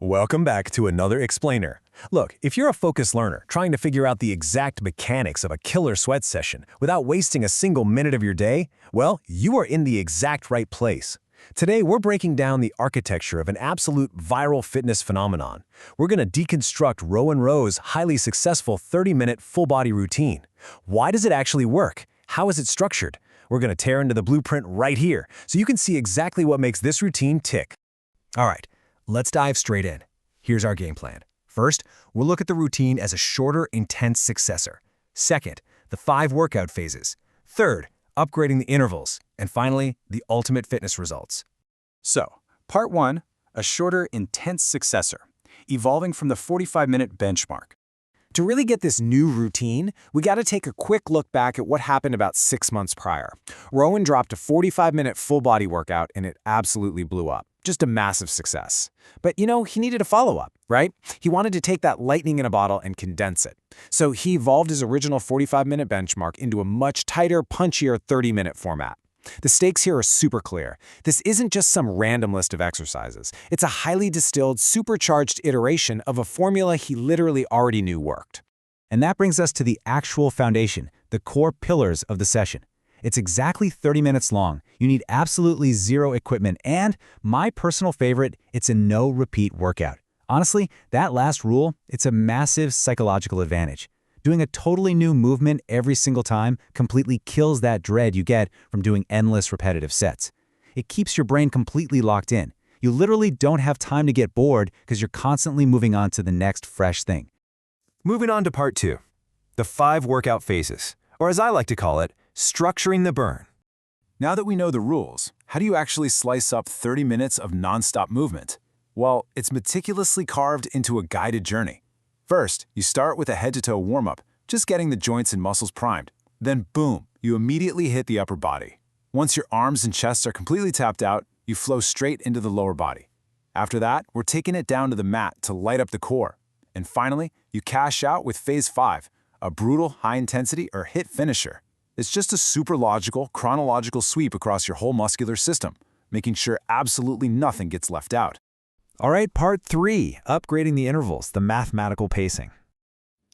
Welcome back to another explainer. Look, if you're a focused learner trying to figure out the exact mechanics of a killer sweat session without wasting a single minute of your day, well, you are in the exact right place. Today, we're breaking down the architecture of an absolute viral fitness phenomenon. We're going to deconstruct Rowan Rowe's highly successful 30-minute full-body routine. Why does it actually work? How is it structured? We're going to tear into the blueprint right here so you can see exactly what makes this routine tick. All right. Let's dive straight in. Here's our game plan. First, we'll look at the routine as a shorter, intense successor. Second, the 5 workout phases. Third, upgrading the intervals. And finally, the ultimate fitness results. So, part 1, a shorter, intense successor, evolving from the 45-minute benchmark. To really get this new routine, we got to take a quick look back at what happened about 6 months prior. Rowan dropped a 45-minute full-body workout and it absolutely blew up. Just a massive success. But he needed a follow-up, right? He wanted to take that lightning in a bottle and condense it. So he evolved his original 45-minute benchmark into a much tighter, punchier 30-minute format. The stakes here are super clear. This isn't just some random list of exercises. It's a highly distilled, supercharged iteration of a formula he literally already knew worked. And that brings us to the actual foundation, the core pillars of the session. It's exactly 30 minutes long. You need absolutely zero equipment, and my personal favorite, it's a no-repeat workout. Honestly, that last rule, it's a massive psychological advantage. Doing a totally new movement every single time completely kills that dread you get from doing endless repetitive sets. It keeps your brain completely locked in. You literally don't have time to get bored because you're constantly moving on to the next fresh thing. Moving on to part 2, the 5 workout phases, or as I like to call it, structuring the burn. Now that we know the rules, how do you actually slice up 30 minutes of non-stop movement? Well, it's meticulously carved into a guided journey. First, you start with a head-to-toe warm-up, just getting the joints and muscles primed. Then boom, you immediately hit the upper body. Once your arms and chest are completely tapped out, you flow straight into the lower body. After that, we're taking it down to the mat to light up the core. And finally, you cash out with phase 5, a brutal, high-intensity or HIIT finisher. It's just a super logical, chronological sweep across your whole muscular system, making sure absolutely nothing gets left out. All right, part 3, upgrading the intervals, the mathematical pacing.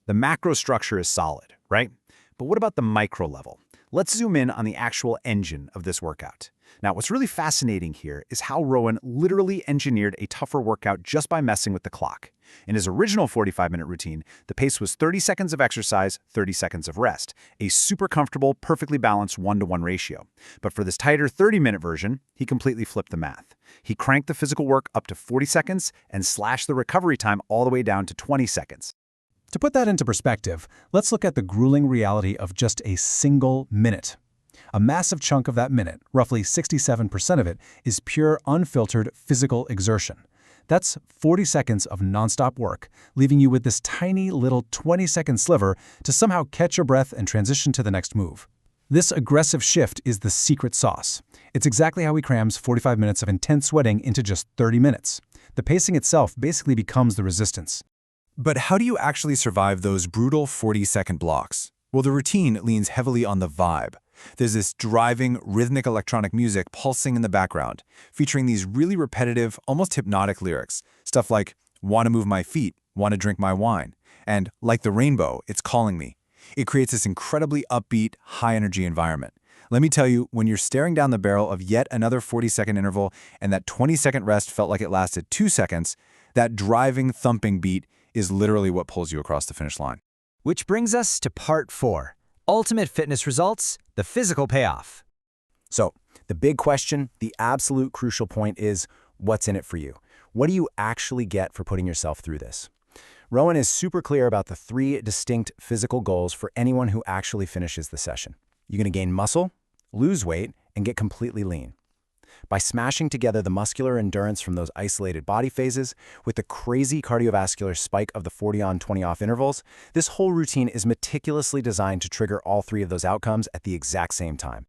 The macro structure is solid, right? But what about the micro level? Let's zoom in on the actual engine of this workout. Now, what's really fascinating here is how Rowan literally engineered a tougher workout just by messing with the clock. In his original 45-minute routine, the pace was 30 seconds of exercise, 30 seconds of rest, a super comfortable, perfectly balanced 1-to-1 ratio. But for this tighter 30-minute version, he completely flipped the math. He cranked the physical work up to 40 seconds and slashed the recovery time all the way down to 20 seconds. To put that into perspective, let's look at the grueling reality of just a single minute. A massive chunk of that minute, roughly 67% of it, is pure, unfiltered physical exertion. That's 40 seconds of nonstop work, leaving you with this tiny little 20-second sliver to somehow catch your breath and transition to the next move. This aggressive shift is the secret sauce. It's exactly how he crams 45 minutes of intense sweating into just 30 minutes. The pacing itself basically becomes the resistance. But how do you actually survive those brutal 40-second blocks? Well, the routine leans heavily on the vibe. There's this driving, rhythmic electronic music pulsing in the background, featuring these really repetitive, almost hypnotic lyrics. Stuff like, "Wanna move my feet, wanna drink my wine," and "Like the rainbow, it's calling me." It creates this incredibly upbeat, high-energy environment. Let me tell you, when you're staring down the barrel of yet another 40-second interval and that 20-second rest felt like it lasted 2 seconds, that driving, thumping beat is literally what pulls you across the finish line. Which brings us to part 4, ultimate fitness results, the physical payoff. So, the big question, the absolute crucial point is, what's in it for you? What do you actually get for putting yourself through this? Rowan is super clear about the 3 distinct physical goals for anyone who actually finishes the session. You're going to gain muscle, lose weight, and get completely lean. By smashing together the muscular endurance from those isolated body phases with the crazy cardiovascular spike of the 40-on, 20-off intervals, this whole routine is meticulously designed to trigger all 3 of those outcomes at the exact same time.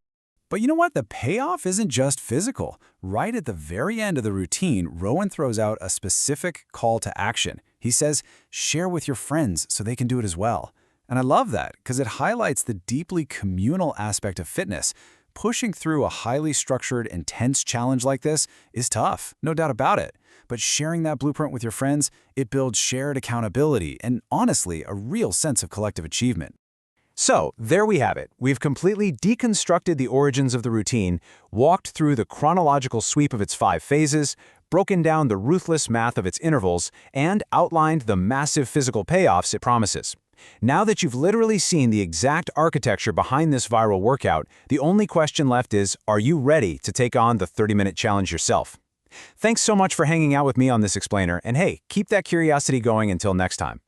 But you know what? The payoff isn't just physical. Right at the very end of the routine, Rowan throws out a specific call to action. He says, share with your friends so they can do it as well. And I love that because it highlights the deeply communal aspect of fitness. Pushing through a highly structured, intense challenge like this is tough, no doubt about it. But sharing that blueprint with your friends, it builds shared accountability and, honestly, a real sense of collective achievement. So, there we have it. We've completely deconstructed the origins of the routine, walked through the chronological sweep of its 5 phases, broken down the ruthless math of its intervals, and outlined the massive physical payoffs it promises. Now that you've literally seen the exact architecture behind this viral workout, the only question left is, are you ready to take on the 30-minute challenge yourself? Thanks so much for hanging out with me on this explainer, and hey, keep that curiosity going until next time.